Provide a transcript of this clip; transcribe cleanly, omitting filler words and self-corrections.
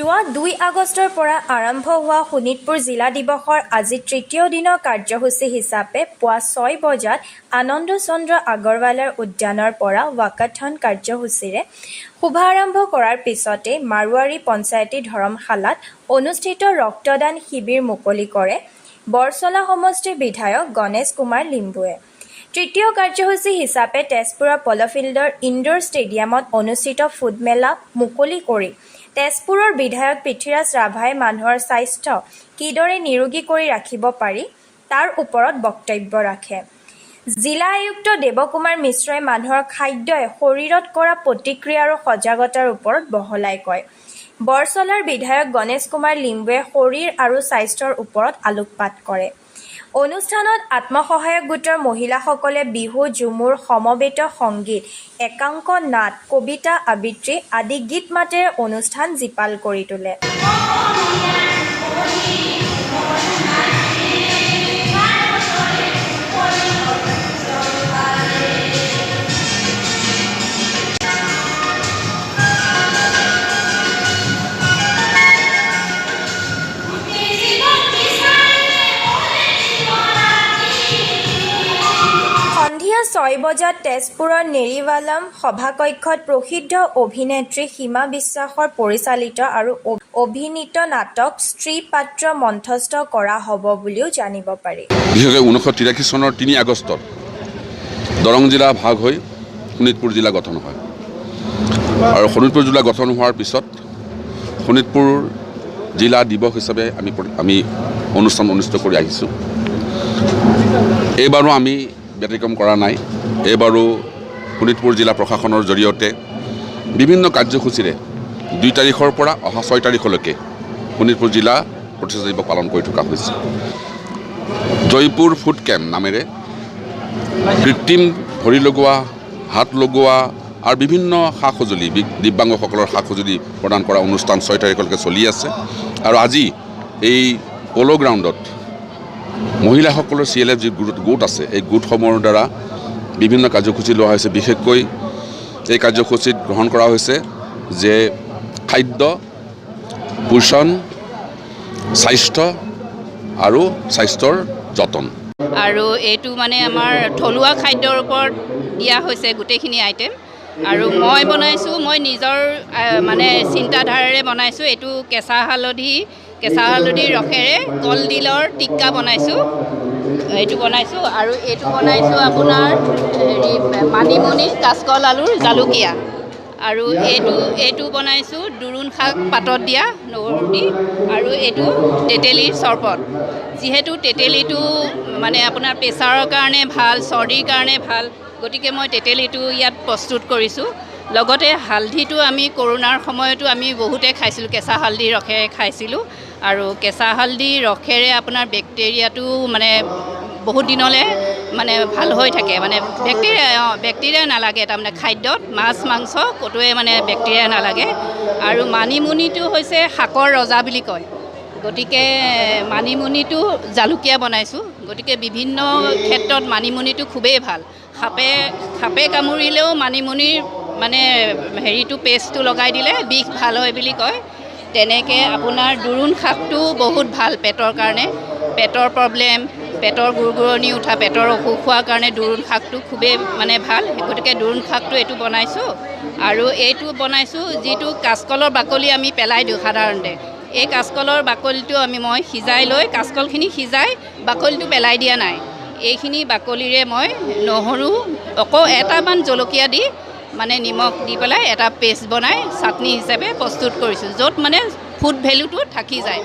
যোৱা ২ আগষ্টৰ পৰা আৰম্ভ হোৱা শোণিতপুৰ জিলা দিৱসৰ আজি তৃতীয় দিনৰ কাৰ্যসূচী হিচাপে পুৱা ৬ বজাত আনন্দ চন্দ্ৰ আগৰৱালাৰ উদ্যানৰ পৰা ৱাকাথন কাৰ্যসূচীৰে শুভাৰম্ভ কৰাৰ পিছতে মাৰোৱাৰী পঞ্চায়তী ধৰমশালাত অনুষ্ঠিত ৰক্তদান শিবিৰ মুকলি কৰে বৰছলা সমষ্টিৰ বিধায়ক গণেশ কুমাৰ লিম্বুৱে। তৃতীয় কাৰ্যসূচী হিচাপে তেজপুৰৰ পলফিল্ডৰ ইনডোৰ ষ্টেডিয়ামত অনুষ্ঠিত ফুডমেলা মুকলি কৰি তেজপুৰৰ বিধায়ক পৃথ্বীৰাজ ৰাভাই মানুহৰ স্বাস্থ্য কিদৰে নিৰোগী কৰি ৰাখিব পাৰি তাৰ ওপৰত বক্তব্য ৰাখে। জিলা আয়ুক্ত দেৱকুমাৰ মিশ্ৰই মানুহৰ খাদ্যই শৰীৰত কৰা প্ৰতিক্ৰিয়া আৰু সজাগতাৰ ওপৰত বহলাই কয়। বৰছলাৰ বিধায়ক গণেশ কুমাৰ লিম্বুৱে শৰীৰ আৰু স্বাস্থ্যৰ ওপৰত আলোকপাত কৰে। অনুষ্ঠানত আত্মসহায়ক গোটৰ মহিলাসকলে বিহু, ঝুমুৰ, সমবেত সংগীত, একাংক নাট, কবিতা আবৃত্তি আদি গীত মাতেৰে অনুষ্ঠান জীপাল কৰি তোলে। সন্ধিয়া ৬ বজাত তেজপুৰৰ নেৰিৱালাম সভাকক্ষত প্ৰসিদ্ধ অভিনেত্ৰী সীমা বিশ্বাসৰ পৰিচালিত আৰু অভিনীত নাটক স্ত্ৰী পাত্ৰ মঞ্চস্থ কৰা হ'ব বুলিও জানিব পাৰি। বিশেষকৈ 1983 চনৰ ৩ আগষ্টত দৰং জিলা ভাগ হৈ শোণিতপুৰ জিলা গঠন হয় আৰু শোণিতপুৰ জিলা গঠন হোৱাৰ পিছত শোণিতপুৰ জিলা দিৱস হিচাপে আমি অনুষ্ঠান অনুষ্ঠিত কৰি আহিছোঁ। এইবাৰো আমি ব্যতিক্ৰম কৰা নাই। এইবাৰো শোণিতপুৰ জিলা প্ৰশাসনৰ জৰিয়তে বিভিন্ন কাৰ্যসূচীৰে ২ তাৰিখৰ পৰা অহা ৬ তাৰিখলৈকে শোণিতপুৰ জিলা প্ৰতিষ্ঠা দিৱস পালন কৰি থকা হৈছে। জয়পুৰ ফুড কেম্প নামেৰে কৃত্ৰিম ভৰি লগোৱা, হাত লগোৱা আৰু বিভিন্ন সা সঁজুলি দিব্যাংগসকলৰ সা সঁজুলি প্ৰদান কৰা অনুষ্ঠান ৬ তাৰিখলৈকে চলি আছে। আৰু আজি এই প'ল' গ্ৰাউণ্ডত মহিলাসকলৰ CLF যি গোট আছে এই গোটসমূহৰ দ্বাৰা বিভিন্ন কাৰ্যসূচী লোৱা হৈছে। বিশেষকৈ এই কাৰ্যসূচীত গ্ৰহণ কৰা হৈছে যে খাদ্য, পোষণ, স্বাস্থ্য আৰু স্বাস্থ্যৰ যতন। আৰু এইটো মানে আমাৰ থলুৱা খাদ্যৰ ওপৰত দিয়া হৈছে গোটেইখিনি আইটেম। আৰু মই বনাইছোঁ, মই নিজৰ মানে চিন্তাধাৰাৰে বনাইছোঁ। এইটো কেঁচা হালধিৰ ৰসেৰে কলডিলৰ টিক্কা বনাইছোঁ, এইটো বনাইছোঁ। আৰু এইটো বনাইছোঁ আপোনাৰ মানিমুনি, কাচকল আলুৰ জালুকীয়া। আৰু এইটো বনাইছোঁ দোৰোণ শাক পাতত দিয়া নহৰু দি। আৰু এইটো তেতেলীৰ চৰবত। যিহেতু তেতেলীটো মানে আপোনাৰ প্ৰেছাৰৰ কাৰণে ভাল, চৰ্দিৰ কাৰণে ভাল, গতিকে মই তেতেলীটো ইয়াত প্ৰস্তুত কৰিছোঁ। লগতে হালধিটো আমি কৰোণাৰ সময়তো আমি বহুতে খাইছিলোঁ, কেঁচা হালধি ৰসেৰে খাইছিলোঁ। আৰু কেঁচা হালধি ৰসেৰে আপোনাৰ বেক্টেৰিয়াটো মানে বহুত দিনলৈ মানে ভাল হৈ থাকে, মানে বেক্টেৰিয়া নালাগে তাৰমানে খাদ্যত, মাছ মাংস ক'তোৱে মানে বেক্টেৰিয়া নালাগে। আৰু মানিমুনিটো হৈছে শাকৰ ৰজা বুলি কয়, গতিকে মানিমুনিটো জালুকীয়া বনাইছোঁ। গতিকে বিভিন্ন ক্ষেত্ৰত মানিমুনিটো খুবেই ভাল। সাপে কামুৰিলেও মানিমুনিৰ মানে হেৰিটো পেষ্টটো লগাই দিলে বিষ ভাল হয় বুলি কয়। তেনেকৈ আপোনাৰ দোৰোণ শাকটো বহুত ভাল পেটৰ কাৰণে, পেটৰ প্ৰব্লেম, পেটৰ গুৰগুৰণি উঠা, পেটৰ অসুখ হোৱাৰ কাৰণে দোৰোণ শাকটো খুবেই মানে ভাল। গতিকে দোৰোণ শাকটো এইটো বনাইছোঁ। আৰু এইটো বনাইছোঁ যিটো কাচকলৰ বাকলি আমি পেলাই দিওঁ সাধাৰণতে। এই কাচকলৰ বাকলিটো মই সিজাই লৈ, কাচকলখিনি সিজাই বাকলিটো পেলাই দিয়া নাই। এইখিনি বাকলিৰে মই নহৰু এটামান জলকীয়া দি মানে নিমখ দি পেলাই এটা পেষ্ট বনাই চাটনি হিচাপে প্ৰস্তুত কৰিছোঁ, য'ত মানে ফুড ভেলুটো থাকি যায়।